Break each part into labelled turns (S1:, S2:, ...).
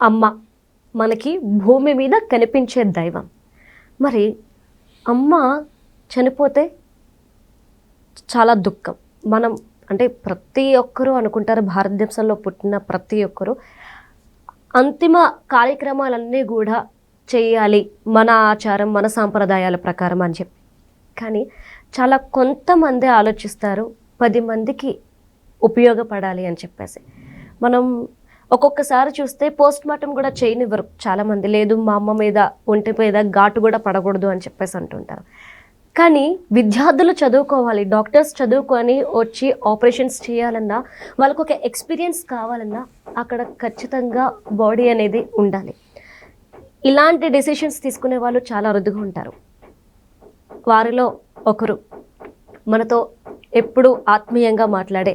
S1: అమ్మ మనకి భూమి మీద కనిపించే దైవం. మరి అమ్మ చనిపోతే చాలా దుఃఖం. మనం అంటే ప్రతి ఒక్కరూ అనుకుంటారు, భారతదేశంలో పుట్టిన ప్రతి ఒక్కరూ అంతిమ కార్యక్రమాలన్నీ కూడా చేయాలి మన ఆచారం, మన సాంప్రదాయాల ప్రకారం అని చెప్పి. కానీ చాలా కొంతమంది ఆలోచిస్తారు 10 మందికి ఉపయోగపడాలి అని చెప్పేసి. మనం ఒక్కొక్కసారి చూస్తే పోస్ట్ మార్టం కూడా చేయనివ్వరు చాలామంది. లేదు, మా అమ్మ మీద ఒంటి మీద ఘాటు కూడా పడకూడదు అని చెప్పేసి అంటుంటారు. కానీ విద్యార్థులు చదువుకోవాలి, డాక్టర్స్ చదువుకొని వచ్చి ఆపరేషన్స్ చేయాలన్నా, వాళ్ళకు ఒక ఎక్స్పీరియన్స్ కావాలన్నా అక్కడ ఖచ్చితంగా బాడీ అనేది ఉండాలి. ఇలాంటి డెసిషన్స్ తీసుకునే వాళ్ళు చాలా అరుదుగా ఉంటారు. వారిలో ఒకరు మనతో ఎప్పుడు ఆత్మీయంగా మాట్లాడే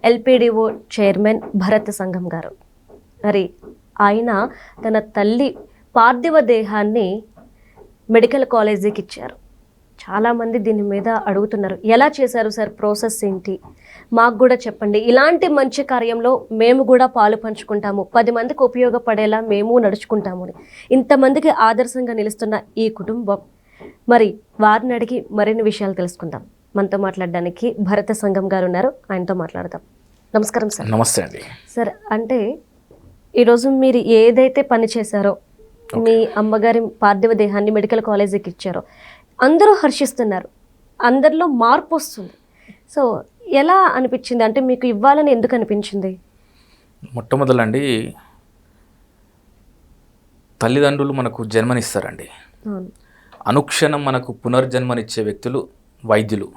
S1: ఎల్పిడిఓ చైర్మన్ భరత్ సంఘం గారు. మరి ఆయన తన తల్లి పార్థివ దేహాన్ని మెడికల్ కాలేజీకి ఇచ్చారు. చాలామంది దీని మీద అడుగుతున్నారు, ఎలా చేశారు సార్, ప్రాసెస్ ఏంటి, మాకు కూడా చెప్పండి. ఇలాంటి మంచి కార్యంలో మేము కూడా పాలు పంచుకుంటాము, 10 మందికి ఉపయోగపడేలా మేము నడుచుకుంటాము అని ఇంతమందికి ఆదర్శంగా నిలుస్తున్న ఈ కుటుంబం. మరి వారిని అడిగి మరిన్ని విషయాలు తెలుసుకుందాం. మనతో మాట్లాడడానికి భరత సంఘం గారు ఉన్నారు, ఆయనతో మాట్లాడదాం. నమస్కారం సార్.
S2: నమస్తే అండి.
S1: సార్, అంటే ఈరోజు మీరు ఏదైతే పని చేశారో, మీ అమ్మగారి పార్థివ దేహాన్ని మెడికల్ కాలేజీకి ఇచ్చారో, అందరూ హర్షిస్తున్నారు, అందరిలో మార్పు వస్తుంది. సో ఎలా అనిపించింది, అంటే మీకు ఇవ్వాలని ఎందుకు అనిపించింది?
S2: మొట్టమొదలండి, తల్లిదండ్రులు మనకు జన్మనిస్తారండి. అనుక్షణం మనకు పునర్జన్మనిచ్చే వ్యక్తులు వైద్యులు.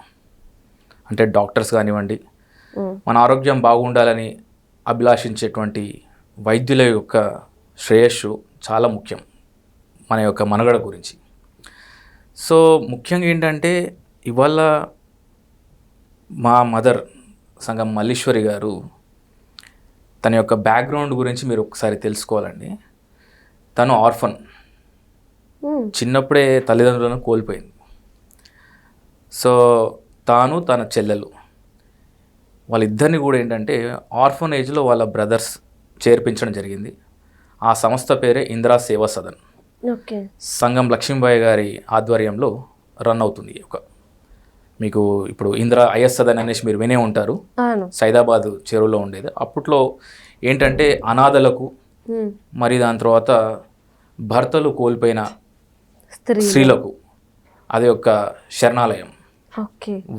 S2: అంటే డాక్టర్స్ కానివ్వండి, మన ఆరోగ్యం బాగుండాలని అభిలాషించేటువంటి వైద్యుల యొక్క శ్రేయస్సు చాలా ముఖ్యం మన యొక్క మనుగడ గురించి. సో ముఖ్యంగా ఏంటంటే, ఇవాళ మా మదర్ సంగం మల్లీశ్వరి గారు, తన యొక్క బ్యాక్గ్రౌండ్ గురించి మీరు ఒకసారి తెలుసుకోవాలండి. తను ఆర్ఫన్, చిన్నప్పుడే తల్లిదండ్రులను కోల్పోయింది. సో తాను తన చెల్లెలు వాళ్ళిద్దరిని కూడా ఏంటంటే ఆర్ఫనేజ్లో వాళ్ళ బ్రదర్స్ చేర్పించడం జరిగింది. ఆ సంస్థ పేరే ఇందిరా సేవా సదన్. సంగం లక్ష్మీబాయి గారి ఆధ్వర్యంలో రన్ అవుతుంది. మీకు ఇప్పుడు ఇందిరా ఐఎస్ సదన్ అనేసి మీరు వినే ఉంటారు, సైదాబాద్ చెరువులో ఉండేది. అప్పట్లో ఏంటంటే అనాథలకు, మరి దాని తర్వాత భర్తలు కోల్పోయిన స్త్రీలకు అది ఒక శరణాలయం.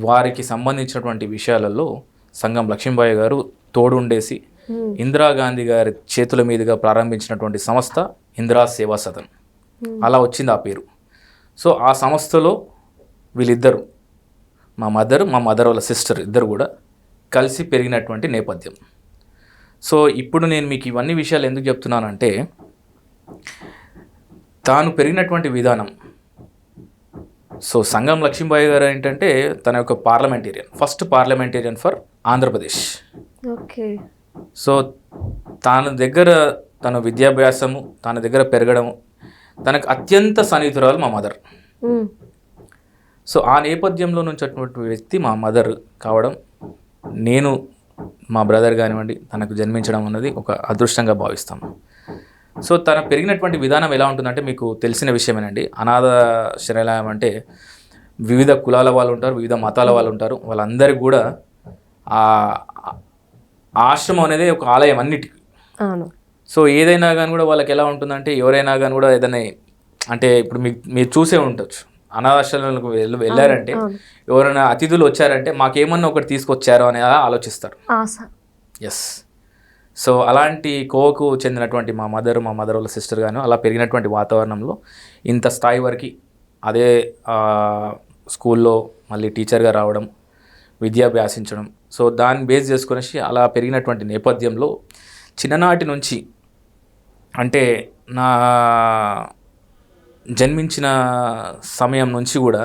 S2: వారికి సంబంధించినటువంటి విషయాలలో సంగం లక్ష్మీబాయి గారు తోడుండేసి ఇందిరాగాంధీ గారి చేతుల మీదుగా ప్రారంభించినటువంటి సంస్థ ఇందిరా సేవా సదన్. అలా వచ్చింది ఆ పేరు. సో ఆ సంస్థలో వీళ్ళిద్దరు, మా మదర్ వాళ్ళ సిస్టర్ ఇద్దరు కూడా కలిసి పెరిగినటువంటి నేపథ్యం. సో ఇప్పుడు నేను మీకు ఇవన్నీ విషయాలు ఎందుకు చెప్తున్నానంటే, తాను పెరిగినటువంటి విధానం. సో సంగం లక్ష్మీబాయి గారు ఏంటంటే తన యొక్క first parliamentarian for Andhra Pradesh. So తన విద్యాభ్యాసము, తన దగ్గర పెరగడము, తనకు అత్యంత సన్నిహితురాలు మా మదర్. సో ఆ నేపథ్యంలో నుంచి అటువంటి వ్యక్తి మా మదర్ కావడం, నేను మా బ్రదర్ కానివ్వండి తనకు జన్మించడం అన్నది ఒక అదృష్టంగా భావిస్తాను. సో తన పెరిగినటువంటి విధానం ఎలా ఉంటుందంటే, మీకు తెలిసిన విషయమేనండి. అనాథ శరణాలయం అంటే వివిధ కులాల వాళ్ళు ఉంటారు, వివిధ మతాల వాళ్ళు ఉంటారు. వాళ్ళందరికీ కూడా ఆ ఆశ్రమం అనేది ఒక ఆలయం అన్నిటికీ. సో ఏదైనా కానీ కూడా వాళ్ళకి ఎలా ఉంటుందంటే, ఎవరైనా కానీ కూడా ఏదైనా అంటే ఇప్పుడు మీరు చూసే ఉండొచ్చు, అనాథాశ్రమాలకు వెళ్ళారంటే ఎవరైనా అతిథులు వచ్చారంటే మాకేమన్నా ఒకటి తీసుకొచ్చారో అని ఆలోచిస్తారు. ఎస్. సో అలాంటి కోవకు చెందినటువంటి మా మదర్ వాళ్ళ సిస్టర్ గాను అలా పెరిగినటువంటి వాతావరణంలో ఇంత స్థాయి వరకు అదే స్కూల్లో మళ్ళీ టీచర్గా రావడం, విద్యాభ్యాసించడం. సో దాన్ని బేస్ చేసుకునేసి అలా పెరిగినటువంటి నేపథ్యంలో చిన్ననాటి నుంచి, అంటే నా జన్మించిన సమయం నుంచి కూడా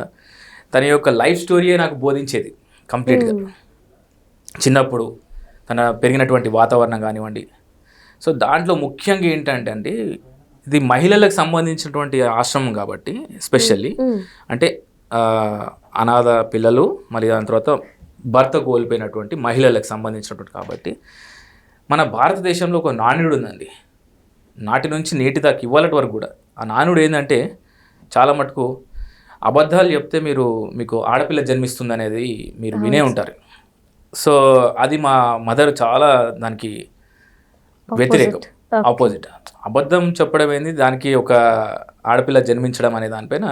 S2: తన యొక్క లైఫ్ స్టోరీయే నాకు బోధించేది కంప్లీట్గా. చిన్నప్పుడు తన పెరిగినటువంటి వాతావరణం కానివ్వండి. సో దాంట్లో ముఖ్యంగా ఏంటంటే అండి, ఇది మహిళలకు సంబంధించినటువంటి ఆశ్రమం కాబట్టి ఎస్పెషల్లీ అంటే అనాథ పిల్లలు, మళ్ళీ దాని తర్వాత భర్త కోల్పోయినటువంటి మహిళలకు సంబంధించినటువంటి కాబట్టి మన భారతదేశంలో ఒక నానుడు ఉందండి, నాటి నుంచి నేటి దాకా ఇవాళటి వరకు కూడా ఆ నానుడు ఏంటంటే చాలా మటుకు అబద్ధాలు చెప్తే మీకు ఆడపిల్ల జన్మిస్తుంది అనేది మీరు వినే ఉంటారు. సో అది మా మదర్ చాలా దానికి వ్యతిరేకం, ఆపోజిట్. అబద్ధం చెప్పడం ఏంది, దానికి ఒక ఆడపిల్ల జన్మించడం అనే దానిపైన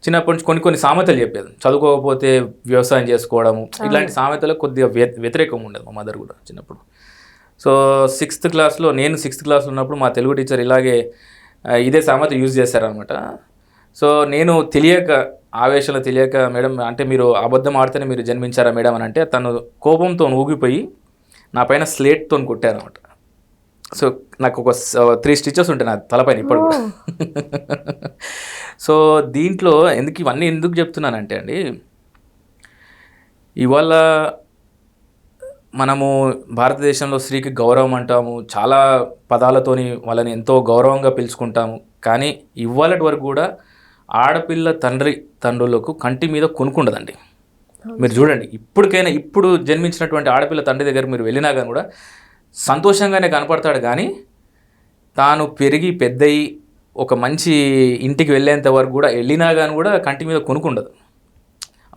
S2: చిన్నప్పటి నుంచి కొన్ని సామెతలు చెప్పేది. చదువుకోకపోతే వ్యవసాయం చేసుకోవడము, ఇలాంటి సామెతలకు కొద్దిగా వ్యతిరేకం ఉండదు మా మదర్ కూడా చిన్నప్పుడు. సో నేను సిక్స్త్ క్లాస్లో ఉన్నప్పుడు మా తెలుగు టీచర్ ఇలాగే ఇదే సామెత యూజ్ చేశారనమాట. సో నేను ఆవేశంలో తెలియక, మేడం అంటే మీరు అబద్ధం ఆడితేనే మీరు జన్మించారా మేడం అని అంటే, తను కోపంతో ఊగిపోయి నా పైన స్లేట్తో కొట్టారనమాట. సో నాకు ఒక 3 స్టిచెస్ ఉంటాయి నా తలపైన ఇప్పుడు కూడా. సో దీంట్లో ఇవన్నీ ఎందుకు చెప్తున్నానంటే అండి, ఇవాళ మనము భారతదేశంలో స్త్రీకి గౌరవం అంటాము, చాలా పదాలతోని వాళ్ళని ఎంతో గౌరవంగా పిలుచుకుంటాము. కానీ ఇవాళటి వరకు కూడా ఆడపిల్ల తండ్రులకు కంటి మీద కొనుక్కుండదండి. మీరు చూడండి, ఇప్పుడు జన్మించినటువంటి ఆడపిల్ల తండ్రి దగ్గర మీరు వెళ్ళినా కానీ కూడా సంతోషంగానే కనపడతాడు. కానీ తాను పెరిగి పెద్దయి ఒక మంచి ఇంటికి వెళ్ళేంత వరకు కూడా వెళ్ళినా కానీ కూడా కంటి మీద కొనుక్కుండదు.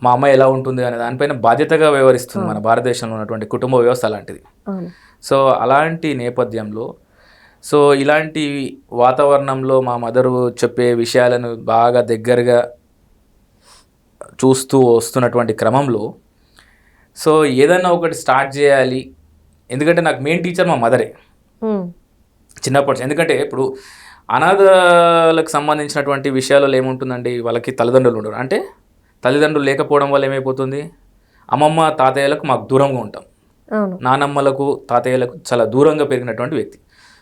S2: మా అమ్మాయి ఎలా ఉంటుంది అనే దానిపైన బాధ్యతగా వ్యవహరిస్తుంది మన భారతదేశంలో ఉన్నటువంటి కుటుంబ వ్యవస్థ అలాంటిది. సో అలాంటి నేపథ్యంలో ఇలాంటి వాతావరణంలో మా మదరు చెప్పే విషయాలను బాగా దగ్గరగా చూస్తూ వస్తున్నటువంటి క్రమంలో ఏదన్నా ఒకటి స్టార్ట్ చేయాలి. ఎందుకంటే నాకు మెయిన్ టీచర్ మా మదరే చిన్నప్పటి. ఎందుకంటే ఇప్పుడు అనాథలకు సంబంధించినటువంటి విషయాలలో ఏముంటుందండి, వాళ్ళకి తల్లిదండ్రులు ఉండరు. అంటే తల్లిదండ్రులు లేకపోవడం వల్ల ఏమైపోతుంది, అమ్మమ్మ తాతయ్యలకు మాకు దూరంగా ఉంటాం, నానమ్మలకు తాతయ్యలకు చాలా దూరంగా పెరిగినటువంటి వ్యక్తి.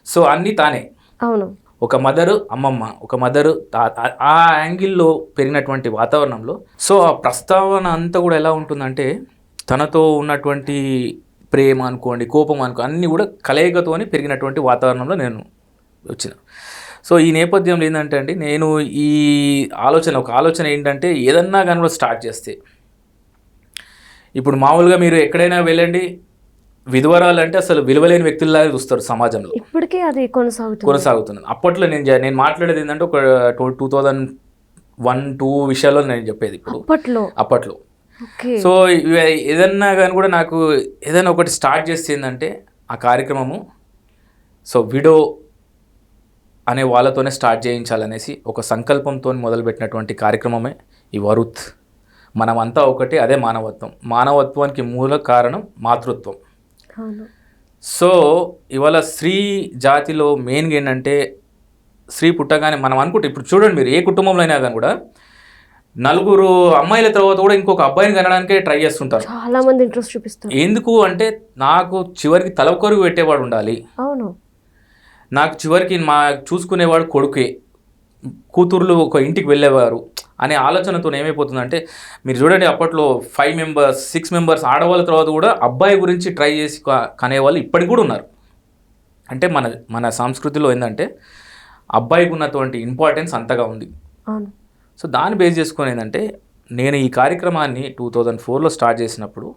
S2: సో అన్నీ తానే, ఒక మదరు అమ్మమ్మ, ఒక మదరు ఆ యాంగిల్లో పెరిగినటువంటి వాతావరణంలో ఆ ప్రస్తావన అంతా కూడా ఎలా ఉంటుందంటే, తనతో ఉన్నటువంటి ప్రేమ అనుకోండి, కోపం అన్నీ కూడా కలయికతోని పెరిగినటువంటి వాతావరణంలో నేను వచ్చిన. సో ఈ నేపథ్యంలో ఏంటంటే అండి, నేను ఒక ఆలోచన ఏంటంటే, ఏదన్నా కానీ కూడా స్టార్ట్ చేస్తే, ఇప్పుడు మామూలుగా మీరు ఎక్కడైనా వెళ్ళండి, విధవరాలు అంటే అసలు విలువలేని వ్యక్తుల్లాగా చూస్తారు సమాజంలో.
S1: ఇప్పటికే అది కొనసాగుతుంది.
S2: అప్పట్లో నేను మాట్లాడేది ఏంటంటే ఒక 2001-2 విషయాల్లో నేను చెప్పేది. ఇప్పుడు అప్పట్లో సో ఏదన్నా కానీ కూడా నాకు ఏదైనా ఒకటి స్టార్ట్ చేస్తే ఏంటంటే ఆ కార్యక్రమము విడో అనే వాళ్ళతోనే స్టార్ట్ చేయించాలనేసి ఒక సంకల్పంతో మొదలుపెట్టినటువంటి కార్యక్రమమే ఈ వరుత్. మనమంతా ఒకటి, అదే మానవత్వం. మానవత్వానికి మూల కారణం మాతృత్వం. సో ఇవాళ స్త్రీ జాతిలో మెయిన్గా ఏంటంటే, స్త్రీ పుట్టగానే మనం అనుకుంటే, ఇప్పుడు చూడండి మీరు ఏ కుటుంబంలో అయినా కానీ కూడా 4 అమ్మాయిల తర్వాత కూడా ఇంకొక అబ్బాయిని కనడానికే ట్రై చేస్తుంటారు.
S1: చాలా మంది ఇంట్రెస్ట్ చూపిస్తారు.
S2: ఎందుకు అంటే, నాకు చివరికి తలకొరుగు పెట్టేవాడు ఉండాలి, నాకు చివరికి చూసుకునేవాడు కొడుకే, కూతుర్లు ఒక ఇంటికి వెళ్ళేవారు అనే ఆలోచనతో ఏమైపోతుందంటే, మీరు చూడండి అప్పట్లో 5 మెంబర్స్ 6 మెంబర్స్ ఆడవాళ్ళ తర్వాత కూడా అబ్బాయి గురించి ట్రై చేసి కనేవాళ్ళు ఇప్పటికి కూడా ఉన్నారు. అంటే మన సంస్కృతిలో ఏంటంటే అబ్బాయికి ఉన్నటువంటి ఇంపార్టెన్స్ అంతగా ఉంది. సో దాన్ని బేస్ చేసుకొని ఏంటంటే, నేను ఈ కార్యక్రమాన్ని 2004లో స్టార్ట్ చేసినప్పుడు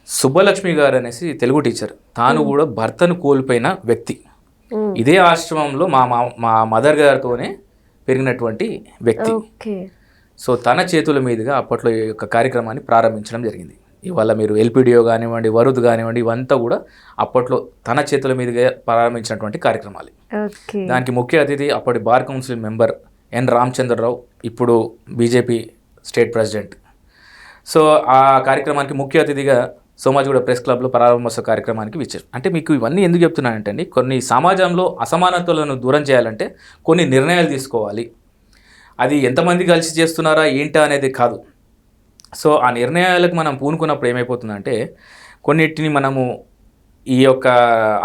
S2: సుబ్బలక్ష్మి గారు అనేసి తెలుగు టీచర్, తాను కూడా భర్తను కోల్పోయిన వ్యక్తి, ఇదే ఆశ్రమంలో మా మదర్ గారితోనే పెరిగినటువంటి వ్యక్తి. సో తన చేతుల మీదుగా అప్పట్లో ఈ యొక్క కార్యక్రమాన్ని ప్రారంభించడం జరిగింది. ఇవాళ మీరు ఎల్పిడిఓ కానివ్వండి, వరుద్ కానివ్వండి, ఇవంతా కూడా అప్పట్లో తన చేతుల మీదుగా ప్రారంభించినటువంటి కార్యక్రమాలు. దానికి ముఖ్య అతిథి అప్పటి బార్ కౌన్సిల్ మెంబర్ ఎన్ రామచంద్రరావు, ఇప్పుడు బీజేపీ స్టేట్ ప్రెసిడెంట్. సో ఆ కార్యక్రమానికి ముఖ్య అతిథిగా సోమాజిగూడ ప్రెస్ క్లబ్లో ప్రారంభోత్సవ కార్యక్రమానికి విచ్చారు. అంటే మీకు ఇవన్నీ ఎందుకు చెప్తున్నానంటే అండి, కొన్ని సమాజంలో అసమానతలను దూరం చేయాలంటే కొన్ని నిర్ణయాలు తీసుకోవాలి. అది ఎంతమంది కలిసి చేస్తున్నారా ఏంటా అనేది కాదు. సో ఆ నిర్ణయాలకు మనం పూనుకున్నప్పుడు ఏమైపోతుందంటే, కొన్నిటిని మనము ఈ యొక్క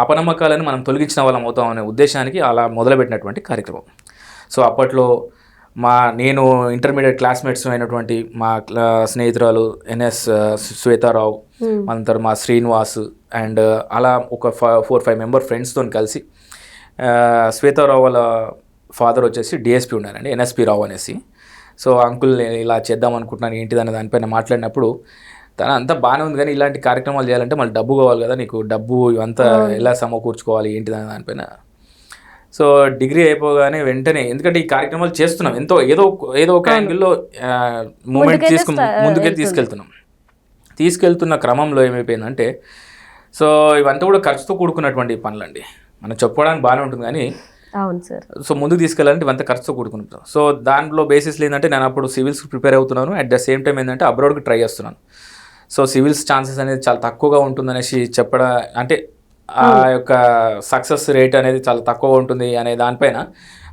S2: అపనమ్మకాలను మనం తొలగించిన వాళ్ళం అవుతాం అనే ఉద్దేశానికి అలా మొదలుపెట్టినటువంటి కార్యక్రమం. సో అప్పట్లో నేను ఇంటర్మీడియట్ క్లాస్మేట్స్ అయినటువంటి మా స్నేహితురాలు ఎన్ఎస్ శ్వేతారావు, అంతా మా శ్రీనివాస్ అండ్ అలా ఒక 4-5 మెంబర్ ఫ్రెండ్స్తో కలిసి, శ్వేతారావు వాళ్ళ ఫాదర్ వచ్చేసి డిఎస్పీ ఉన్నారండి, ఎన్ఎస్పి రావు అనేసి. సో అంకుల్ ఇలా చేద్దాం అనుకుంటున్నాను ఏంటిదనే దానిపైన మాట్లాడినప్పుడు, అంతా బాగానే ఉంది కానీ ఇలాంటి కార్యక్రమాలు చేయాలంటే మళ్ళీ డబ్బు కావాలి కదా, నీకు డబ్బు ఇవంతా ఎలా సమకూర్చుకోవాలి ఏంటిదనే దానిపైన సో డిగ్రీ అయిపోగానే వెంటనే, ఎందుకంటే ఈ కార్యక్రమాలు చేస్తున్నాం, ఏదో ఒక యాంగిల్లో మూమెంట్ ముందుకే తీసుకెళ్తున్న క్రమంలో ఏమైపోయిందంటే, సో ఇవంతా కూడా ఖర్చుతో కూడుకున్నటువంటి పనులండి. మనం చెప్పుకోవడానికి బాగానే ఉంటుంది కానీ
S1: అవును సార్.
S2: సో ముందుకు తీసుకెళ్ళాలంటే ఇవంతా ఖర్చుతో కూడుకుంటాం. సో దాంట్లో బేసిస్లో ఏంటంటే నేను అప్పుడు సివిల్స్కి ప్రిపేర్ అవుతున్నాను, అట్ ద సేమ్ టైం ఏంటంటే అబ్రాడ్కి ట్రై చేస్తున్నాను. సో సివిల్స్ ఛాన్సెస్ అనేది చాలా తక్కువగా ఉంటుందనేసి చెప్పడం, అంటే ఆ యొక్క సక్సెస్ రేట్ అనేది చాలా తక్కువ ఉంటుంది అనే దానిపైన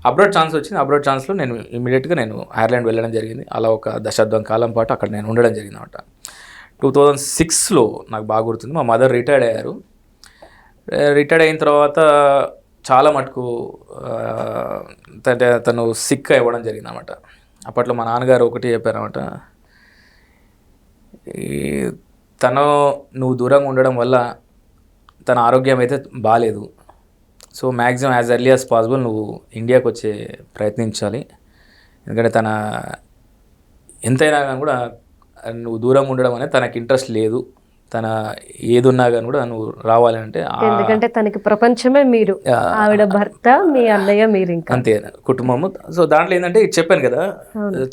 S2: అబ్రాడ్ ఛాన్స్ వచ్చింది. అబ్రాడ్ ఛాన్స్లో నేను ఇమీడియట్గా ఐర్లాండ్ వెళ్ళడం జరిగింది. అలా ఒక దశాబ్దం కాలం పాటు అక్కడ నేను ఉండడం జరిగింది అనమాట. 2006లో నాకు బాగా గుర్తుంది, మా మదర్ రిటైర్డ్ అయ్యారు. రిటైర్డ్ అయిన తర్వాత చాలా మటుకు తను సిక్ అవ్వడం జరిగింది అనమాట. అప్పట్లో మా నాన్నగారు ఒకటి చెప్పారనమాట, నువ్వు దూరంగా ఉండడం వల్ల తన ఆరోగ్యం అయితే బాగాలేదు, so maximum as early as possible నువ్వు ఇండియాకి వచ్చే ప్రయత్నించాలి, ఎందుకంటే తన ఎంతైనా కానీ కూడా నువ్వు దూరంగా ఉండడం అనేది తనకి ఇంట్రెస్ట్ లేదు, తన ఏదున్నా కానీ కూడా నువ్వు రావాలి అంటే,
S1: ఎందుకంటే తనకి ప్రపంచమే మీరు, ఆవిడ భర్త, మీ అన్నయ్య, మీరు ఇంకా
S2: అంతే కుటుంబము. సో దాంట్లో ఏంటంటే చెప్పాను కదా,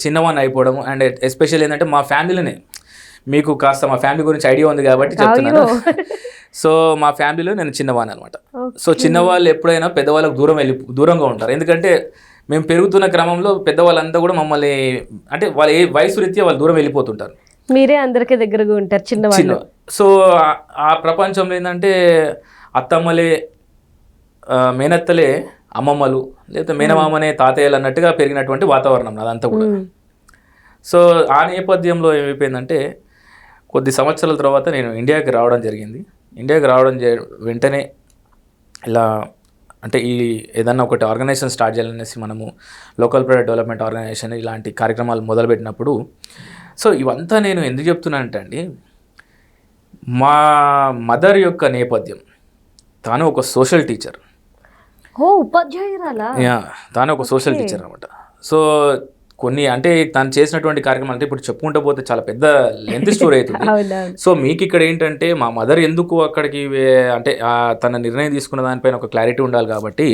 S2: చిన్నవాడిని అయిపోవడం, అండ్ ఎస్పెషల్ ఏంటంటే మా ఫ్యామిలీలోనే, మీకు కాస్త మా ఫ్యామిలీ గురించి ఐడియా ఉంది కాబట్టి చెప్తున్నాను. సో మా ఫ్యామిలీలో నేను చిన్నవాడిని అనమాట. సో చిన్నవాళ్ళు ఎప్పుడైనా పెద్దవాళ్ళకు దూరంగా ఉంటారు, ఎందుకంటే మేము పెరుగుతున్న క్రమంలో పెద్దవాళ్ళంతా కూడా మమ్మల్ని, అంటే వాళ్ళ వయసు రీత్యా వాళ్ళు దూరం వెళ్ళిపోతుంటారు,
S1: మీరే అందరికీ దగ్గరగా ఉంటారు చిన్నవాళ్ళు.
S2: సో ఆ ప్రపంచంలో ఏంటంటే అత్తమ్మలే మేనత్తలే అమ్మమ్మలు, లేకపోతే మేనమామనే తాతయ్యలు అన్నట్టుగా పెరిగినటువంటి వాతావరణం అదంతా కూడా. సో ఆ నేపథ్యంలో ఏమైపోయిందంటే, కొద్ది సంవత్సరాల తర్వాత నేను ఇండియాకి రావడం జరిగింది. ఇండియాకి రావడం వెంటనే ఇలా అంటే ఏదన్నా ఒకటి ఆర్గనైజేషన్ స్టార్ట్ చేయాలనేసి మనము లోకల్ ప్రైవేట్ డెవలప్మెంట్ ఆర్గనైజేషన్ ఇలాంటి కార్యక్రమాలు మొదలుపెట్టినప్పుడు, సో ఇవంతా నేను ఎందుకు చెప్తున్నానంటే అండి, మా మదర్ యొక్క నేపథ్యం, తాను ఒక సోషల్ టీచర్.
S1: ఉపాధ్యాయురాలా?
S2: తాను ఒక సోషల్ టీచర్ అనమాట. సో కొన్ని అంటే తను చేసినటువంటి కార్యక్రమాలు అంటే ఇప్పుడు చెప్పుకుంటూ పోతే చాలా పెద్ద లెంత్ స్టోరీ అవుతుంది. సో మీకు ఇక్కడ ఏంటంటే మా మదర్ ఎందుకు అక్కడికి అంటే తన నిర్ణయం తీసుకున్న దానిపైన ఒక క్లారిటీ ఉండాలి కాబట్టి,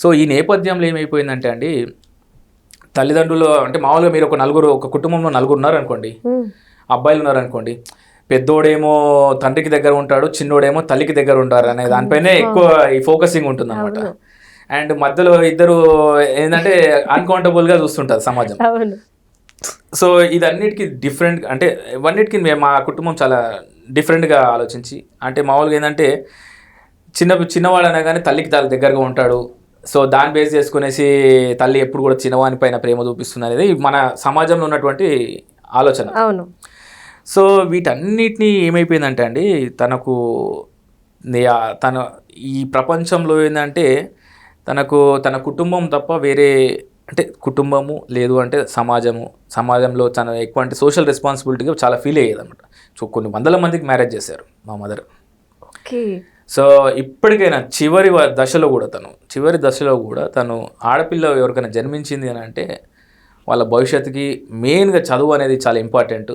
S2: సో ఈ నేపథ్యంలో ఏమైపోయిందంటే అండి, తల్లిదండ్రులు అంటే మామూలుగా మీరు ఒక కుటుంబంలో నలుగురు ఉన్నారనుకోండి, అబ్బాయిలు ఉన్నారనుకోండి, పెద్దోడేమో తండ్రికి దగ్గర ఉంటాడు, చిన్నోడేమో తల్లికి దగ్గర ఉంటారు అనే దానిపైనే ఎక్కువ ఈ ఫోకసింగ్ ఉంటుంది అనమాట. అండ్ మధ్యలో ఇద్దరు ఏంటంటే అన్కౌంటబుల్గా చూస్తుంటారు సమాజం. సో ఇదన్నిటికీ డిఫరెంట్, అంటే ఇవన్నిటికీ మా కుటుంబం చాలా డిఫరెంట్గా ఆలోచించి, అంటే మామూలుగా ఏంటంటే చిన్నవాడు అనగానే తల్లికి దగ్గరగా ఉంటాడు, సో దాన్ని బేస్ చేసుకునేసి తల్లి ఎప్పుడు కూడా చిన్నవాని పైన ప్రేమ చూపిస్తుంది అనేది మన సమాజంలో ఉన్నటువంటి ఆలోచన.
S1: అవును.
S2: సో వీటన్నిటినీ ఏమైపోయిందంటే అండి, తన ఈ ప్రపంచంలో ఏంటంటే తన కుటుంబం తప్ప వేరే, అంటే కుటుంబము లేదు అంటే సమాజంలో తన ఎక్కువ అంటే సోషల్ రెస్పాన్సిబిలిటీగా చాలా ఫీల్ అయ్యేది అనమాట. సో కొన్ని వందల మందికి మ్యారేజ్ చేశారు మా మదర్. సో ఇప్పటికైనా చివరి దశలో కూడా తను ఆడపిల్ల ఎవరికైనా జన్మించింది అని అంటే వాళ్ళ భవిష్యత్తుకి మెయిన్గా చదువు అనేది చాలా ఇంపార్టెంట్.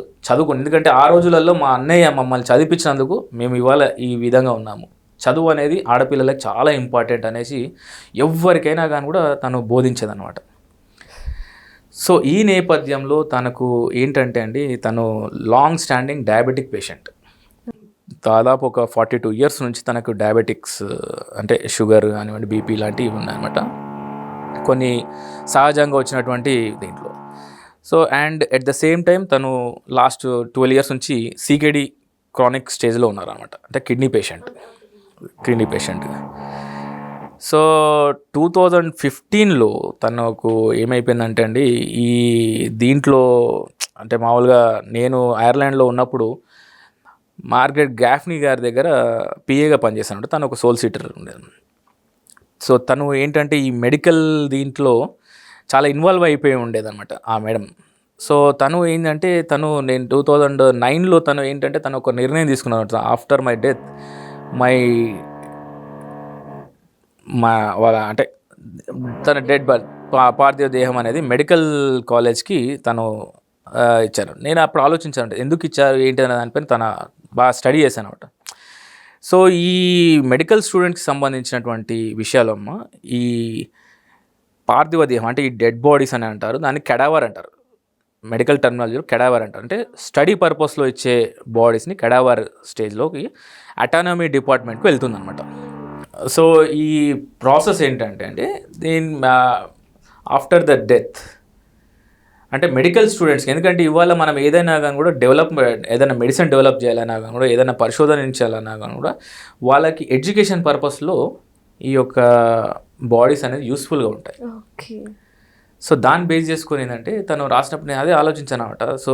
S2: ఎందుకంటే ఆ రోజులలో మా అన్నయ్య మమ్మల్ని చదివించినందుకు మేము ఇవాళ ఈ విధంగా ఉన్నాము. చదువు అనేది ఆడపిల్లలకు చాలా ఇంపార్టెంట్ అనేసి ఎవరికైనా కానీ కూడా తను బోధించేదన్నమాట. సో ఈ నేపథ్యంలో తనకు ఏంటంటే అండి, తను లాంగ్ స్టాండింగ్ డయాబెటిక్ పేషెంట్. దాదాపు ఒక 42 years నుంచి తనకు డయాబెటిక్స్ అంటే షుగర్ కానివ్వండి, బీపీ లాంటివి ఉన్నాయన్నమాట, కొన్ని సహజంగా వచ్చినటువంటి దీంట్లో. So and at the same time తను లాస్ట్ 12 years నుంచి సీకేడి క్రానిక్ స్టేజ్లో ఉన్నారనమాట, అంటే కిడ్నీ పేషెంట్. సో 2015లో తనకు ఏమైపోయిందంటే అండి, ఈ దీంట్లో అంటే మామూలుగా నేను ఐర్లాండ్లో ఉన్నప్పుడు మార్గరెట్ గాఫ్నీ గారి దగ్గర పిఏగా పనిచేశాను. తను ఒక సోల్ సీటర్ ఉండేది. సో తను ఏంటంటే ఈ మెడికల్ దీంట్లో చాలా ఇన్వాల్వ్ అయిపోయి ఉండేదన్నమాట ఆ మేడం. సో తను ఏంటంటే నేను 2009లో తను ఒక నిర్ణయం తీసుకున్నాను, ఆఫ్టర్ మై డెత్ వాళ్ళ అంటే తన డెడ్ పార్థివ దేహం అనేది మెడికల్ కాలేజ్కి తను ఇచ్చారు. నేను అప్పుడు ఆలోచించాను ఎందుకు ఇచ్చారు ఏంటి అనే దానిపైన తన బాగా స్టడీ చేశాను అనమాట. సో ఈ మెడికల్ స్టూడెంట్స్కి సంబంధించినటువంటి విషయాలమ్మ, ఈ పార్థివ దేహం అంటే ఈ డెడ్ బాడీస్ అని అంటారు, దాన్ని కెడావర్ అంటారు. మెడికల్ టర్మినాలజీలో కెడావర్ అంటారు. అంటే స్టడీ పర్పస్లో ఇచ్చే బాడీస్ని కెడావర్ స్టేజ్లోకి అటానమీ డిపార్ట్మెంట్కి వెళ్తుందన్నమాట. సో ఈ ప్రాసెస్ ఏంటంటే దీని ఆఫ్టర్ ద డెత్ అంటే మెడికల్ స్టూడెంట్స్కి, ఎందుకంటే ఇవాళ మనం ఏదైనా కానీ కూడా ఏదైనా మెడిసిన్ డెవలప్ చేయాలన్నా కానీ కూడా, ఏదైనా పరిశోధనించాలన్నా కానీ కూడా వాళ్ళకి ఎడ్యుకేషన్ పర్పస్లో ఈ యొక్క బాడీస్ అనేది యూస్ఫుల్గా ఉంటాయి.
S1: ఓకే.
S2: సో దాన్ని బేస్ చేసుకొని ఏంటంటే తను రాసినప్పుడు నేను అదే ఆలోచించాను అనమాట. సో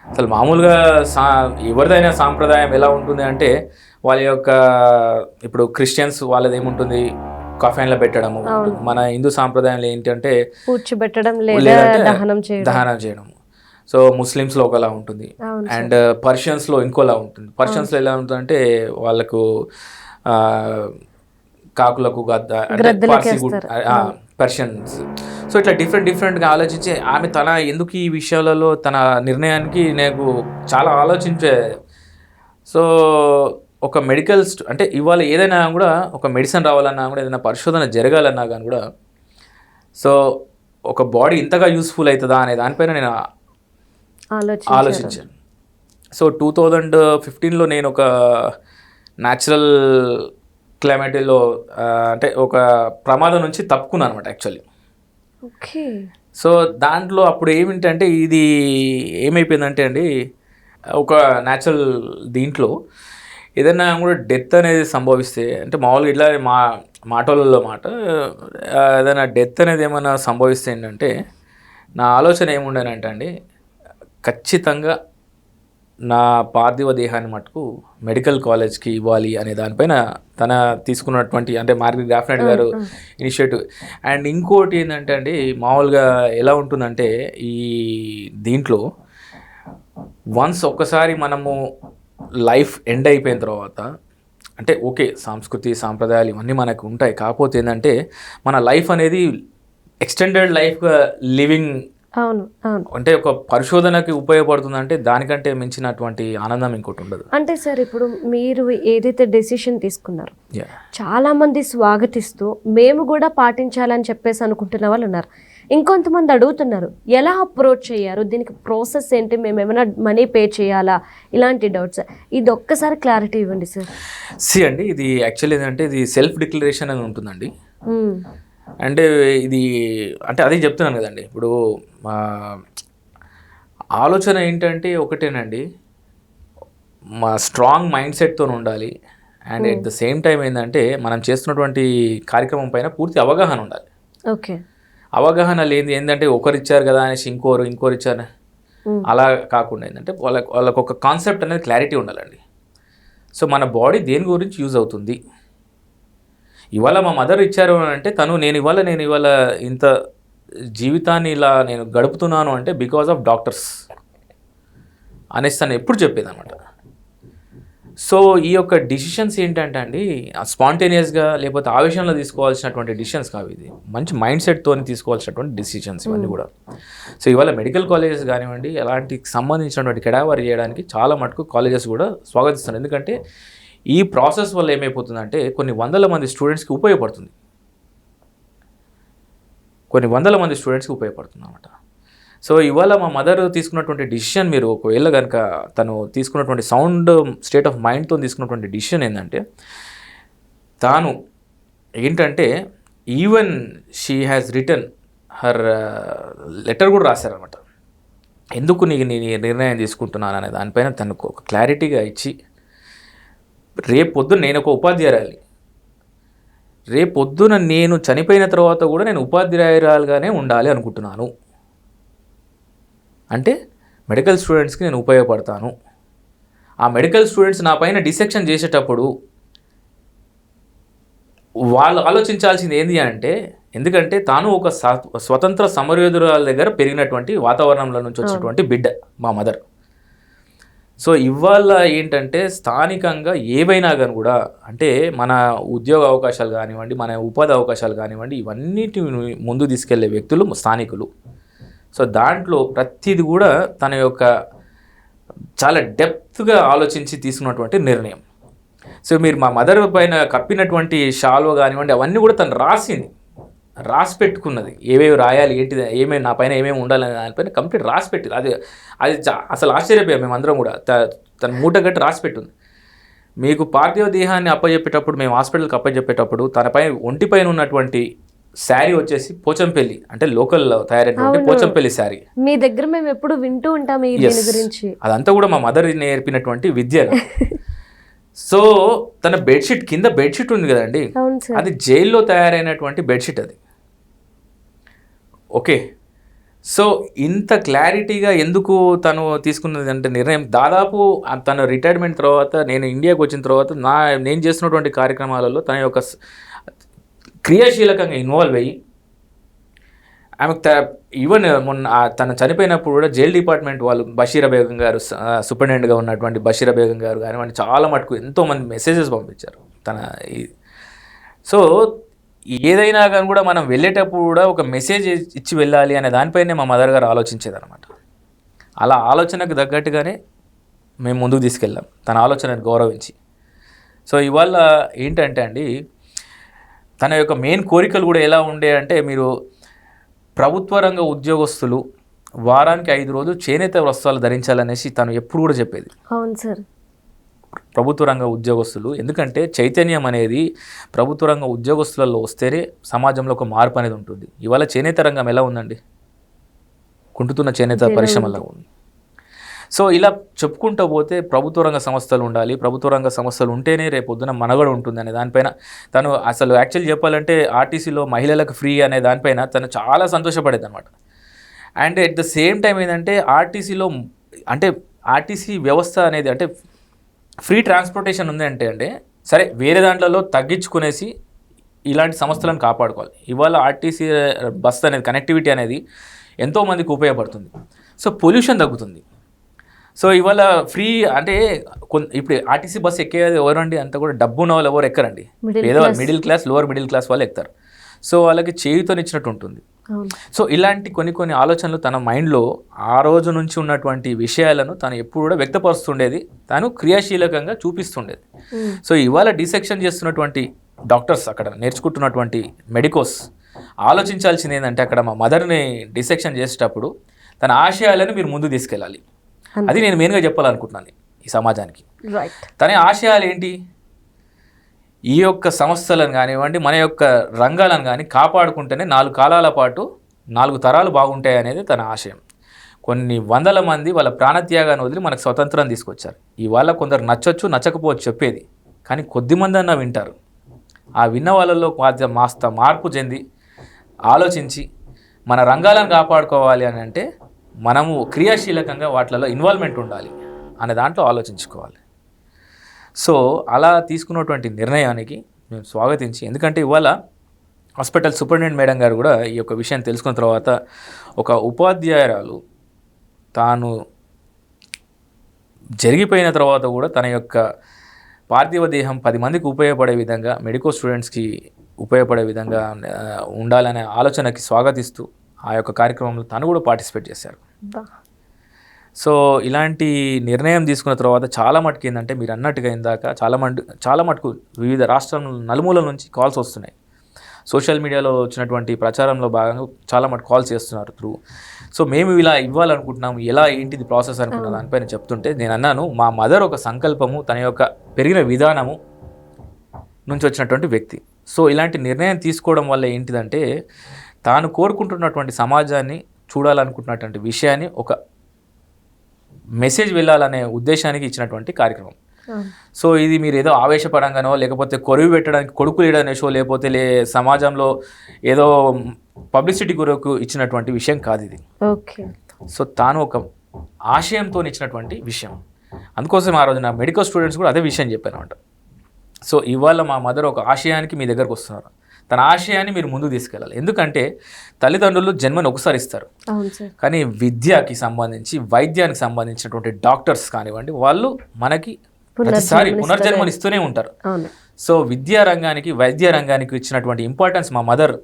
S2: అసలు మామూలుగా ఎవరిదైనా సాంప్రదాయం ఎలా ఉంటుంది అంటే వాళ్ళ యొక్క, ఇప్పుడు క్రిస్టియన్స్ వాళ్ళది ఏముంటుంది, కఫైన్లో పెట్టడము. మన హిందూ సాంప్రదాయంలో ఏంటంటే
S1: కూర్చోబెట్టడం లేదా దహనం
S2: చేయడం. సో ముస్లిమ్స్లో ఒకలా ఉంటుంది, అండ్ పర్షియన్స్లో ఇంకోలా ఉంటుంది. పర్షియన్స్లో ఎలా ఉంటుందంటే వాళ్ళకు కాకులకు పర్షియన్స్. సో ఇట్లా డిఫరెంట్గా ఆలోచించి ఆమె తన ఎందుకు ఈ విషయాలలో తన నిర్ణయానికి నాకు చాలా ఆలోచించే. సో ఒక మెడికల్ అంటే ఇవాళ ఏదైనా కూడా ఒక మెడిసిన్ రావాలన్నా కూడా, ఏదైనా పరిశోధన జరగాలన్నా కానీ కూడా, సో ఒక బాడీ ఇంతగా యూస్ఫుల్ అవుతుందా అనే దానిపైన నేను ఆలోచించాను. సో 2015లో నేను ఒక న్యాచురల్ క్లైమేట్లో అంటే ఒక ప్రమాదం నుంచి తప్పుకున్నాను అనమాట యాక్చువల్లీ.
S1: ఓకే.
S2: సో దాంట్లో అప్పుడు ఏమిటంటే ఇది ఏమైపోయిందంటే ఒక న్యాచురల్ దీంట్లో ఏదైనా కూడా డెత్ అనేది సంభవిస్తే, అంటే మామూలుగా ఇట్లా మాటలలో మాట ఏదైనా డెత్ అనేది ఏమైనా సంభవిస్తే ఏంటంటే నా ఆలోచన ఏముండేనంటే ఖచ్చితంగా నా పార్థివ దేహాన్ని మటుకు మెడికల్ కాలేజ్కి ఇవ్వాలి అనే దానిపైన తన తీసుకున్నటువంటి, అంటే మార్గరెట్ గ్రాఫ్నెట్ గారు ఇనిషియేటివ్. అండ్ ఇంకోటి ఏంటంటే మామూలుగా ఎలా ఉంటుందంటే ఈ దీంట్లో వన్స్ ఒక్కసారి మనము లైఫ్ ఎండ్ అయిపోయిన తర్వాత, అంటే ఓకే సంస్కృతి సాంప్రదాయాలు ఇవన్నీ మనకు ఉంటాయి, కాకపోతే ఏంటంటే మన లైఫ్ అనేది ఎక్స్టెండెడ్ లైఫ్గా లివింగ్.
S1: అవును.
S2: అంటే ఒక పరిశోధనకి ఉపయోగపడుతుందంటే దానికంటే మించినటువంటి ఆనందం ఇంకోటి ఉండదు.
S1: అంటే సార్ ఇప్పుడు మీరు ఏదైతే డెసిషన్ తీసుకున్నారో చాలా మంది స్వాగతిస్తూ మేము కూడా పాటించాలని చెప్పేసి అనుకుంటున్న వాళ్ళు ఉన్నారు. ఇంకొంతమంది అడుగుతున్నారు ఎలా అప్రోచ్ అయ్యారు, దీనికి ప్రాసెస్ ఏంటి, మేము ఏమైనా మనీ పే చేయాలా, ఇలాంటి డౌట్స్. ఇది ఒక్కసారి క్లారిటీ ఇవ్వండి సార్.
S2: అండి ఇది యాక్చువల్లీ ఏంటంటే ఇది సెల్ఫ్ డిక్లరేషన్ అని ఉంటుందండి. అంటే ఇది అంటే అదే చెప్తున్నాను కదండి. ఇప్పుడు ఆలోచన ఏంటంటే ఒకటేనండి, మా స్ట్రాంగ్ మైండ్ సెట్తో ఉండాలి. And at the same time ఏంటంటే మనం చేస్తున్నటువంటి కార్యక్రమం పైన పూర్తి అవగాహన ఉండాలి.
S1: ఓకే.
S2: అవగాహన లేని ఏంటంటే ఒకరు ఇచ్చారు కదా అనేసి ఇంకోరు ఇచ్చారు అలా కాకుండా ఏంటంటే వాళ్ళకు ఒక కాన్సెప్ట్ అనేది క్లారిటీ ఉండాలండి. సో మన బాడీ దేని గురించి యూజ్ అవుతుంది. ఇవాళ మా మదర్ ఇచ్చారు అంటే నేను ఇవాళ ఇంత జీవితాన్ని ఇలా నేను గడుపుతున్నాను అంటే బికాజ్ ఆఫ్ డాక్టర్స్ అనేసి తను ఎప్పుడు చెప్పేది అనమాట. సో ఈ యొక్క డిసిషన్స్ ఏంటంటే స్పాంటేనియస్గా లేకపోతే ఆవేశంలో తీసుకోవాల్సినటువంటి డిసిషన్స్ కావు. ఇది మంచి మైండ్ సెట్తో తీసుకోవాల్సినటువంటి డిసిషన్స్ ఇవన్నీ కూడా. సో ఇవాళ మెడికల్ కాలేజెస్ కానివ్వండి, అలాంటి సంబంధించినటువంటి కెడావర్ చేయడానికి చాలా మటుకు కాలేజెస్ కూడా స్వాగతిస్తున్నారు. ఎందుకంటే ఈ ప్రాసెస్ వల్ల ఏమైపోతుందంటే కొన్ని వందల మంది స్టూడెంట్స్కి ఉపయోగపడుతుంది అన్నమాట. సో ఇవాళ మా మదర్ తీసుకున్నటువంటి డిసిషన్, మీరు ఒకవేళ కనుక తను తీసుకున్నటువంటి సౌండ్ స్టేట్ ఆఫ్ మైండ్తో తీసుకున్నటువంటి డిసిషన్ ఏంటంటే తాను ఏంటంటే even she has return her letter కూడా రాశారనమాట. ఎందుకు నీ నిర్ణయం తీసుకుంటున్నాను అనే దానిపైన తనకు ఒక క్లారిటీగా ఇచ్చి, రేపొద్దున నేను ఒక ఉపాధ్యాయురాలి, రేపొద్దున నేను చనిపోయిన తర్వాత కూడా నేను ఉపాధ్యాయురాలుగానే ఉండాలి అనుకుంటున్నాను. అంటే మెడికల్ స్టూడెంట్స్కి నేను ఉపయోగపడతాను. ఆ మెడికల్ స్టూడెంట్స్ నా పైన డిసెక్షన్ చేసేటప్పుడు వాళ్ళు ఆలోచించాల్సింది ఏంటి అంటే, ఎందుకంటే తాను ఒక స్వతంత్ర సమరయోధురాల దగ్గర పెరిగినటువంటి వాతావరణంలో నుంచి వచ్చినటువంటి బిడ్డ మా మదర్. సో ఇవాళ ఏంటంటే స్థానికంగా ఏవైనా కానీ కూడా, అంటే మన ఉద్యోగ అవకాశాలు కానివ్వండి, మన ఉపాధి అవకాశాలు కానివ్వండి, ఇవన్నిటి ముందు తీసుకెళ్లే వ్యక్తులు స్థానికులు. సో దాంట్లో ప్రతిది కూడా తన యొక్క చాలా డెప్త్గా ఆలోచించి తీసుకున్నటువంటి నిర్ణయం. సో మీరు మా మదర్ పైన కప్పినటువంటి షాల్వ కానివ్వండి అవన్నీ కూడా తను రాసి పెట్టుకున్నది, ఏవేవి రాయాలి ఏంటిది, ఏమేమి నా పైన ఏమేమి ఉండాలని దానిపైన కంప్లీట్ రాసి పెట్టింది. అది అసలు ఆశ్చర్యపోయాం మేమందరం కూడా. తన మూట గట్టి రాసి పెట్టింది. మీకు పార్థివ దేహాన్ని అప్పచెప్పేటప్పుడు, మేము హాస్పిటల్కి అప్పచెప్పేటప్పుడు తనపై ఒంటిపైన ఉన్నటువంటి శారీ వచ్చేసి పోచంపల్లి, అంటే లోకల్ తయారైనటువంటి పోచంపల్లి శారీ.
S1: మీ దగ్గర మేము ఎప్పుడు వింటూ ఉంటాం ఈ దీని గురించి.
S2: అదంతా కూడా మా మదర్ నేర్పినటువంటి విద్య. సో తన బెడ్షీట్ కింద బెడ్షీట్ ఉంది కదండి, అది జైల్లో తయారైనటువంటి బెడ్షీట్ అది. ఓకే, సో ఇంత క్లారిటీగా ఎందుకు తను తీసుకున్నది అంటే నిర్ణయం, దాదాపు తన రిటైర్మెంట్ తర్వాత, నేను ఇండియాకి వచ్చిన తర్వాత నేను చేస్తున్నటువంటి కార్యక్రమాలలో తన యొక్క క్రియాశీలకంగా ఇన్వాల్వ్ అయ్యి, ఆమెకు ఈవెన్ మొన్న తను చనిపోయినప్పుడు కూడా జైల్ డిపార్ట్మెంట్ వాళ్ళు, బషీరా బేగం గారు సూపరింటెండెంట్గా ఉన్నటువంటి బషీరా బేగం గారు కానివ్వండి, చాలా మటుకు ఎంతోమంది మెసేజెస్ పంపించారు తన. సో ఏదైనా కానీ కూడా మనం వెళ్ళేటప్పుడు కూడా ఒక మెసేజ్ ఇచ్చి వెళ్ళాలి అనే దానిపైనే మా మదర్ గారు ఆలోచించేదన్నమాట. అలా ఆలోచనకు తగ్గట్టుగానే మేము ముందుకు తీసుకెళ్ళాం, తన ఆలోచనను గౌరవించి. సో ఇవాళ ఏంటంటే అండి, తన యొక్క మెయిన్ కోరికలు కూడా ఎలా ఉండే అంటే, మీరు ప్రభుత్వ రంగ ఉద్యోగస్తులు వారానికి 5 రోజులు చేనేత వస్త్రాలు ధరించాలనేసి తను ఎప్పుడు కూడా చెప్పేది.
S1: అవును సార్.
S2: ప్రభుత్వ రంగ ఉద్యోగస్తులు, ఎందుకంటే చైతన్యం అనేది ప్రభుత్వ రంగ ఉద్యోగస్తులలో వస్తేనే సమాజంలో ఒక మార్పు అనేది ఉంటుంది. ఇవాళ చేనేత రంగం ఎలా ఉందండి, కుంటుతున్న చేనేత పరిశ్రమలా ఉంది. సో ఇలా చెప్పుకుంటూ పోతే ప్రభుత్వ రంగ సంస్థలు ఉండాలి, ప్రభుత్వ రంగ సంస్థలు ఉంటేనే రేపు పొద్దున మనుగడ ఉంటుంది అనే దానిపైన తను అసలు యాక్చువల్ చెప్పాలంటే ఆర్టీసీలో మహిళలకు ఫ్రీ అనే దానిపైన తను చాలా సంతోషపడేది అనమాట. And at the same time ఏంటంటే ఆర్టీసీలో అంటే ఆర్టీసీ వ్యవస్థ అనేది అంటే ఫ్రీ ట్రాన్స్పోర్టేషన్ ఉంది అంటే సరే వేరే దాంట్లో తగ్గించుకునేసి ఇలాంటి సంస్థలను కాపాడుకోవాలి. ఇవాళ ఆర్టీసీ బస్ అనేది కనెక్టివిటీ అనేది ఎంతోమందికి ఉపయోగపడుతుంది. సో పొల్యూషన్ తగ్గుతుంది. సో ఇవాళ ఫ్రీ అంటే ఇప్పుడు ఆర్టీసీ బస్ ఎక్కేది ఎవరండి, అంతా కూడా డబ్బు ఉన్న వాళ్ళు ఎవరు ఎక్కరండి, పేదవాళ్ళు, middle class, lower middle class వాళ్ళు ఎక్కుతారు. సో వాళ్ళకి చేయుతనిచ్చినట్టు ఉంటుంది. సో ఇలాంటి కొన్ని ఆలోచనలు తన మైండ్లో ఆ రోజు నుంచి ఉన్నటువంటి విషయాలను తను ఎప్పుడు కూడా వ్యక్తపరుస్తుండేది, తను క్రియాశీలకంగా చూపిస్తుండేది. సో ఇవాళ డిసెక్షన్ చేస్తున్నటువంటి డాక్టర్స్, అక్కడ నేర్చుకుంటున్నటువంటి మెడికోస్ ఆలోచించాల్సింది ఏంటంటే, అక్కడ మా మదర్ని డిసెక్షన్ చేసేటప్పుడు తన ఆశయాలను మీరు ముందు తీసుకెళ్ళాలి. అది నేను మెయిన్గా చెప్పాలనుకుంటున్నాను ఈ సమాజానికి. తన ఆశయాలు ఏంటి, ఈ యొక్క సంస్థలను కానివ్వండి, మన యొక్క రంగాలను కానీ కాపాడుకుంటేనే 4 కాలాల పాటు 4 తరాలు బాగుంటాయి అనేది తన ఆశయం. కొన్ని వందల మంది వాళ్ళ ప్రాణత్యాగాన్ని వదిలి మనకు స్వతంత్రం తీసుకొచ్చారు. ఇవాళ కొందరు నచ్చొచ్చు, నచ్చకపోవచ్చు చెప్పేది, కానీ కొద్దిమంది అన్న వింటారు. ఆ విన్న వాళ్ళలో మాస్త మార్పు చెంది ఆలోచించి మన రంగాలను కాపాడుకోవాలి అని అంటే మనము క్రియాశీలకంగా వాటిలలో ఇన్వాల్వ్మెంట్ ఉండాలి అనే దాంట్లో ఆలోచించుకోవాలి. సో అలా తీసుకున్నటువంటి నిర్ణయానికి మేము స్వాగతించి, ఎందుకంటే ఇవాళ హాస్పిటల్ సూపరింటెండెంట్ మేడం గారు కూడా ఈ యొక్క విషయం తెలుసుకున్న తర్వాత, ఒక ఉపాధ్యాయురాలు తాను జరిగిపోయిన తర్వాత కూడా తన యొక్క పార్థివ దేహం 10 మందికి ఉపయోగపడే విధంగా, మెడికల్ స్టూడెంట్స్కి ఉపయోగపడే విధంగా ఉండాలనే ఆలోచనకి స్వాగతిస్తూ ఆ యొక్క కార్యక్రమంలో తను కూడా పార్టిసిపేట్ చేశారు. సో ఇలాంటి నిర్ణయం తీసుకున్న తర్వాత చాలా మటుకు ఏంటంటే, మీరు అన్నట్టుగా ఇందాక చాలా మటుకు వివిధ రాష్ట్రాల నలుమూలల నుంచి కాల్స్ వస్తున్నాయి. సోషల్ మీడియాలో వచ్చినటువంటి ప్రచారంలో భాగంగా చాలా మటుకు కాల్స్ చేస్తున్నారు త్రూ. సో మేము ఇలా ఇవ్వాలనుకుంటున్నాము, ఎలా ఏంటిది ప్రాసెస్ అనుకున్న దానిపైన చెప్తుంటే నేను అన్నాను, మా మదర్ ఒక సంకల్పము, తన యొక్క పెరిగిన విధానము నుంచి వచ్చినటువంటి వ్యక్తి. సో ఇలాంటి నిర్ణయం తీసుకోవడం వల్ల ఏంటిదంటే, తాను కోరుకుంటున్నటువంటి సమాజాన్ని చూడాలనుకుంటున్నటువంటి విషయాన్ని ఒక మెసేజ్ వెళ్ళాలనే ఉద్దేశానికి ఇచ్చినటువంటి కార్యక్రమం. సో ఇది మీరు ఏదో ఆవేశపడంగానో, లేకపోతే కొరివి పెట్టడానికి కొడుకు లేడనే షో, లేకపోతే సమాజంలో ఏదో పబ్లిసిటీ కొరకు ఇచ్చినటువంటి విషయం కాదు ఇది. సో తాను ఒక ఆశయంతో ఇచ్చినటువంటి విషయం. అందుకోసం ఆ రోజు నా మెడికల్ స్టూడెంట్స్ కూడా అదే విషయం చెప్పాను అనమాట. సో ఇవాళ మా మదర్ ఒక ఆశయానికి మీ దగ్గరకు వస్తున్నారు, తన ఆశయాన్ని మీరు ముందుకు తీసుకెళ్ళాలి. ఎందుకంటే తల్లిదండ్రులు జన్మను ఒకసారి ఇస్తారు, కానీ విద్యకి సంబంధించి, వైద్యానికి సంబంధించినటువంటి డాక్టర్స్ కానివ్వండి, వాళ్ళు మనకి ప్రతిసారి పునర్జన్మను ఇస్తూనే ఉంటారు. సో విద్యా రంగానికి, వైద్య రంగానికి ఇచ్చినటువంటి ఇంపార్టెన్స్ మా మదర్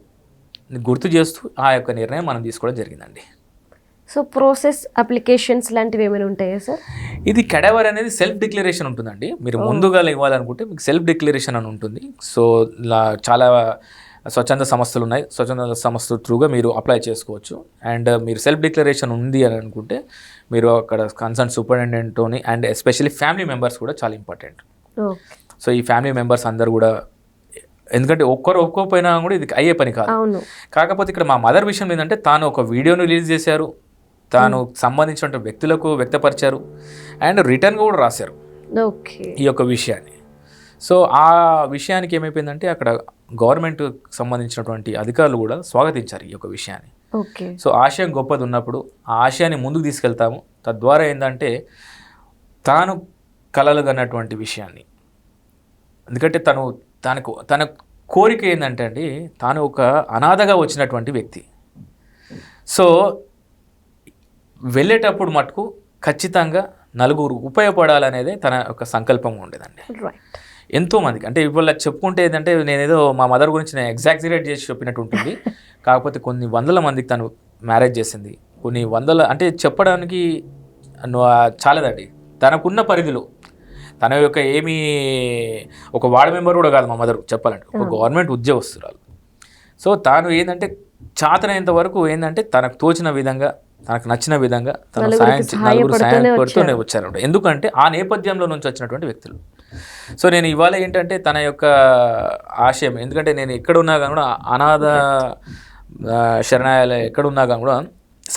S2: గుర్తు చేస్తూ ఆ యొక్క నిర్ణయం మనం తీసుకోవడం జరిగిందండి.
S1: సో ప్రాసెస్ అప్లికేషన్స్ లాంటివి ఏమైనా ఉంటాయా సార్?
S2: ఇది కెడవర్ అనేది సెల్ఫ్ డిక్లరేషన్ ఉంటుందండి. మీరు ముందుగా ఇవ్వాలనుకుంటే మీకు సెల్ఫ్ డిక్లరేషన్ అని ఉంటుంది. సో చాలా స్వచ్ఛంద సంస్థలు ఉన్నాయి. స్వచ్ఛంద సంస్థల త్రూగా మీరు అప్లై చేసుకోవచ్చు. అండ్ మీరు సెల్ఫ్ డిక్లరేషన్ ఉంది అని అనుకుంటే మీరు అక్కడ కన్సర్న్ సూపరింటెండెంట్తోని అండ్ ఎస్పెషల్లీ ఫ్యామిలీ మెంబర్స్ కూడా చాలా ఇంపార్టెంట్. సో ఈ ఫ్యామిలీ మెంబర్స్ అందరు కూడా, ఎందుకంటే ఒక్కరు ఒక్కోపోయినా కూడా ఇది అయ్యే పని కాదు. కాకపోతే ఇక్కడ మా మదర్ విషయం ఏంటంటే తాను ఒక వీడియోను రిలీజ్ చేశారు, తాను సంబంధించిన వ్యక్తులకు వ్యక్తపరిచారు అండ్ రిటర్న్ కూడా రాశారు ఈ యొక్క విషయాన్ని. సో ఆ విషయానికి ఏమైపోయిందంటే అక్కడ గవర్నమెంట్ సంబంధించినటువంటి అధికారులు కూడా స్వాగతించారు ఈ యొక్క విషయాన్ని. సో ఆశయం గొప్పది ఉన్నప్పుడు ఆ ఆశయాన్ని ముందుకు తీసుకెళ్తాము. తద్వారా ఏంటంటే తాను కలలు కన్నటువంటి విషయాన్ని, ఎందుకంటే తన కోరిక ఏంటంటే అండి, తాను ఒక అనాథగా వచ్చినటువంటి వ్యక్తి. సో వెళ్ళేటప్పుడు మటుకు ఖచ్చితంగా నలుగురు ఉపయోగపడాలనేదే తన యొక్క సంకల్పంగా ఉండేదండి. ఎంతోమందికి అంటే ఇవాళ చెప్పుకుంటే ఏంటంటే నేనేదో మా మదర్ గురించి నేను ఎగ్జాగ్జరేట్ చేసి చెప్పినట్టు ఉంటుంది. కాకపోతే కొన్ని వందల మందికి తను మ్యారేజ్ చేసింది. కొన్ని వందల అంటే చెప్పడానికి చాలదండి. తనకున్న పరిధిలో తన యొక్క ఏమీ ఒక వార్డ్ మెంబర్ కూడా కాదు మా మదర్ చెప్పాలంటే, ఒక గవర్నమెంట్ ఉద్యోగస్తురాలు. సో తాను ఏంటంటే చాతనైనంత వరకు ఏంటంటే తనకు తోచిన విధంగా, తనకు నచ్చిన విధంగా తన నలుగురు సాయం పడుతూనే వచ్చారు. ఎందుకంటే ఆ నేపథ్యంలో నుంచి వచ్చినటువంటి వ్యక్తులు. సో నేను ఇవాళ ఏంటంటే తన యొక్క ఆశయం, ఎందుకంటే నేను ఎక్కడున్నా కానీ కూడా అనాథ శరణాలయం ఎక్కడున్నా కానీ కూడా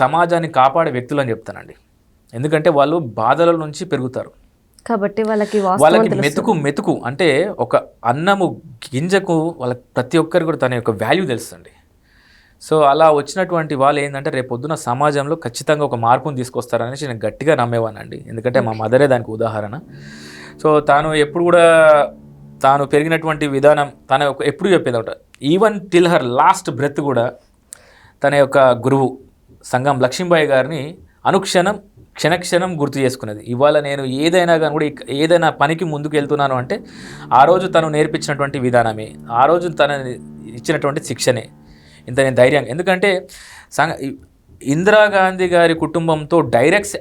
S2: సమాజాన్ని కాపాడే వ్యక్తులు అని చెప్తానండి. ఎందుకంటే వాళ్ళు బాధల నుంచి పెరుగుతారు
S1: కాబట్టి వాళ్ళకి
S2: మెతుకు అంటే ఒక అన్నము గింజకు వాళ్ళకి ప్రతి ఒక్కరికి కూడా తన యొక్క వాల్యూ తెలుస్తుంది. సో అలా వచ్చినటువంటి వాళ్ళు ఏంటంటే రేపు పొద్దున సమాజంలో ఖచ్చితంగా ఒక మార్పును తీసుకొస్తారనేసి నేను గట్టిగా నమ్మేవానండి. ఎందుకంటే మా మదరే దానికి ఉదాహరణ. సో తాను ఎప్పుడు కూడా తాను పెరిగినటువంటి విధానం తన ఎప్పుడు చెప్పేది ఒకటి, even till her last breath కూడా తన యొక్క గురువు సంగం లక్ష్మీబాయి గారిని అనుక్షణం క్షణక్షణం గుర్తు చేసుకునేది. ఇవాళ నేను ఏదైనా కానీ కూడా ఏదైనా పనికి ముందుకు వెళ్తున్నాను అంటే ఆ రోజు తను నేర్పించినటువంటి విధానమే, ఆ రోజు తను ఇచ్చినటువంటి శిక్షణే ఇంత నేను ధైర్యం. ఎందుకంటే ఇందిరాగాంధీ గారి కుటుంబంతో డైరెక్ట్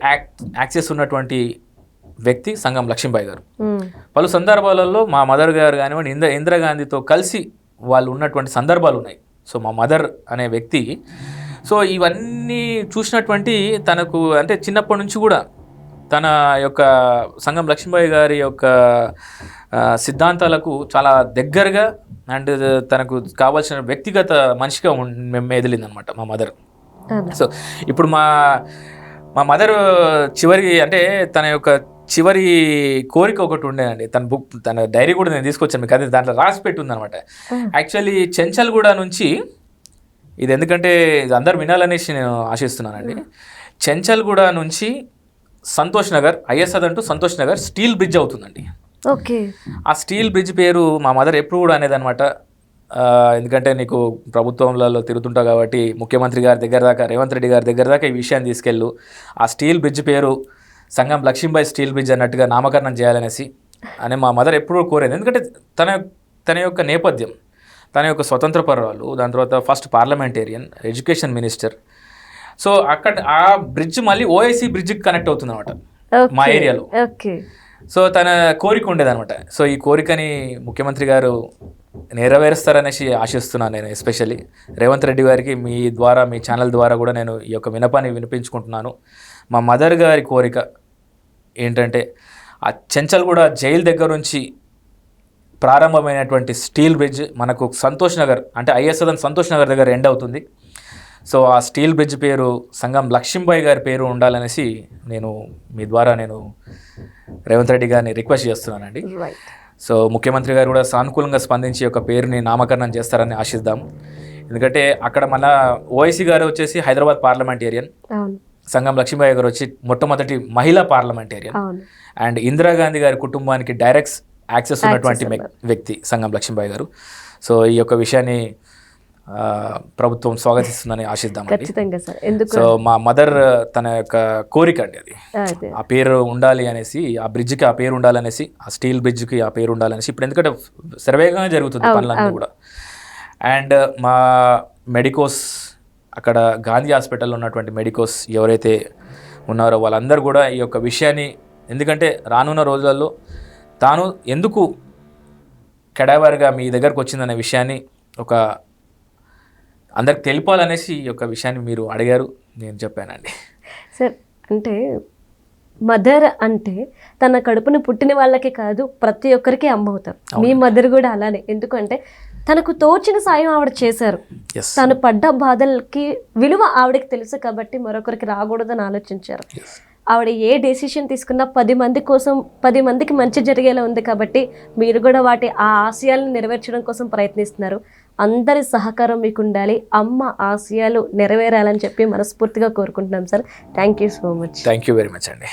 S2: యాక్సెస్ ఉన్నటువంటి వ్యక్తి సంగం లక్ష్మీబాయి గారు. పలు సందర్భాలలో మా మదర్ గారు కానివ్వండి ఇందిరాగాంధీతో కలిసి వాళ్ళు ఉన్నటువంటి సందర్భాలు ఉన్నాయి. సో మా మదర్ అనే వ్యక్తి, సో ఇవన్నీ చూసినటువంటి తనకు అంటే చిన్నప్పటి నుంచి కూడా తన యొక్క సంగం లక్ష్మీబాయి గారి యొక్క సిద్ధాంతాలకు చాలా దగ్గరగా అండ్ తనకు కావాల్సిన వ్యక్తిగత మనిషిగా మెదిలిందనమాట మా మదర్. సో ఇప్పుడు మా మదర్ చివరి అంటే తన యొక్క చివరి కోరిక ఒకటి ఉండేదండి. తన డైరీ కూడా నేను తీసుకొచ్చాను మీకు, అదే దాంట్లో రాసి పెట్టి ఉందనమాట. యాక్చువల్లీ చెంచల్గూడ నుంచి, ఇది ఎందుకంటే ఇది అందరు వినాలనేసి నేను ఆశిస్తున్నానండి, చెంచల్గూడ నుంచి సంతోష్ నగర్ ఐఎస్ఆర్ అంటూ సంతోష్ నగర్ స్టీల్ బ్రిడ్జ్ అవుతుందండి. ఆ స్టీల్ బ్రిడ్జ్ పేరు మా మదర్ ఎప్పుడు కూడా అనేదనమాట. ఎందుకంటే నీకు ప్రభుత్వంలో తిరుగుతుంటావు కాబట్టి ముఖ్యమంత్రి గారి దగ్గర దాకా, రేవంత్ రెడ్డి గారి దగ్గర దాకా ఈ విషయాన్ని తీసుకెళ్ళు, ఆ స్టీల్ బ్రిడ్జ్ పేరు సంగం లక్ష్మీబాయి స్టీల్ బ్రిడ్జ్ అన్నట్టుగా నామకరణం చేయాలనేసి అని మా మదర్ ఎప్పుడూ కోరేది. ఎందుకంటే తన యొక్క నేపథ్యం, తన యొక్క స్వతంత్ర పర్వాలు, దాని తర్వాత first parliamentarian, education minister. So అక్కడ ఆ బ్రిడ్జ్ మళ్ళీ ఓఐసీ బ్రిడ్జ్కి కనెక్ట్ అవుతుంది అనమాట మా ఏరియాలో. సో తన కోరిక ఉండేదనమాట. సో ఈ కోరికని ముఖ్యమంత్రి గారు నెరవేరుస్తారనేసి ఆశిస్తున్నాను నేను. ఎస్పెషల్లీ రేవంత్ రెడ్డి గారికి మీ ద్వారా, మీ ఛానల్ ద్వారా కూడా నేను ఈ యొక్క వినపాన్ని వినిపించుకుంటున్నాను. మా మదర్ గారి కోరిక ఏంటంటే ఆ చెంచల్గూడ జైలు దగ్గర నుంచి ప్రారంభమైనటువంటి స్టీల్ బ్రిడ్జ్ మనకు సంతోష్ నగర్ అంటే ఐఎస్ఆర్ సంతోష్ నగర్ దగ్గర ఎండ్ అవుతుంది. సో ఆ స్టీల్ బ్రిడ్జ్ పేరు సంగం లక్ష్మీబాయి గారి పేరు ఉండాలనేసి నేను మీ ద్వారా నేను రేవంత్ రెడ్డి గారిని రిక్వెస్ట్ చేస్తున్నానండి. సో ముఖ్యమంత్రి గారు కూడా సానుకూలంగా స్పందించి ఒక పేరుని నామకరణం చేస్తారని ఆశిద్దాం. ఎందుకంటే అక్కడ మన ఓఐసీ గారు వచ్చేసి హైదరాబాద్ పార్లమెంటేరియన్, సంగం లక్ష్మీబాయి గారు వచ్చి మొట్టమొదటి మహిళా పార్లమెంటేరియన్, అండ్ ఇందిరాగాంధీ గారి కుటుంబానికి డైరెక్ట్ యాక్సెస్ ఉన్నటువంటి వ్యక్తి సంగం లక్ష్మీబాయి గారు. సో ఈ యొక్క విషయాన్ని ప్రభుత్వం స్వాగతిస్తుందని ఆశిద్దామండి. సో మా మదర్ తన యొక్క కోరిక అండి అది, ఆ పేరు ఉండాలి అనేసి, ఆ బ్రిడ్జ్కి ఆ పేరు ఉండాలనేసి, ఆ స్టీల్ బ్రిడ్జ్కి ఆ పేరు ఉండాలనేసి. ఇప్పుడు ఎందుకంటే శరవేగంగా జరుగుతుంది పనులన్నీ కూడా. అండ్ మా మెడికోస్ అక్కడ గాంధీ హాస్పిటల్లో ఉన్నటువంటి మెడికోస్ ఎవరైతే ఉన్నారో వాళ్ళందరూ కూడా ఈ యొక్క విషయాన్ని, ఎందుకంటే రానున్న రోజులలో తాను ఎందుకు కెడావర్గా మీ దగ్గరకు వచ్చిందనే విషయాన్ని ఒక అందరికి తెలిపాలనేసి ఈ యొక్క విషయాన్ని మీరు అడిగారు, నేను చెప్పానండి.
S1: సార్, అంటే మదర్ అంటే తన కడుపున పుట్టిన వాళ్ళకి కాదు, ప్రతి ఒక్కరికి అమ్మ అవుతారు. మీ మదర్ కూడా అలానే. ఎందుకంటే తనకు తోచిన సాయం ఆవిడ చేశారు. తను పడ్డ బాధలకి విలువ ఆవిడకి తెలుసు కాబట్టి మరొకరికి రాకూడదని ఆలోచించారు. ఆవిడ ఏ డెసిషన్ తీసుకున్నా 10 మంది కోసం, 10 మందికి మంచి జరిగేలా ఉంది కాబట్టి మీరు కూడా ఆ ఆశయాలను నెరవేర్చడం కోసం ప్రయత్నిస్తున్నారు. అందరి సహకారం మీకు ఉండాలి, అమ్మ ఆశయాలు నెరవేరాలని చెప్పి మనస్ఫూర్తిగా కోరుకుంటున్నాం sir. Thank you so much.
S2: Thank you very much అండి.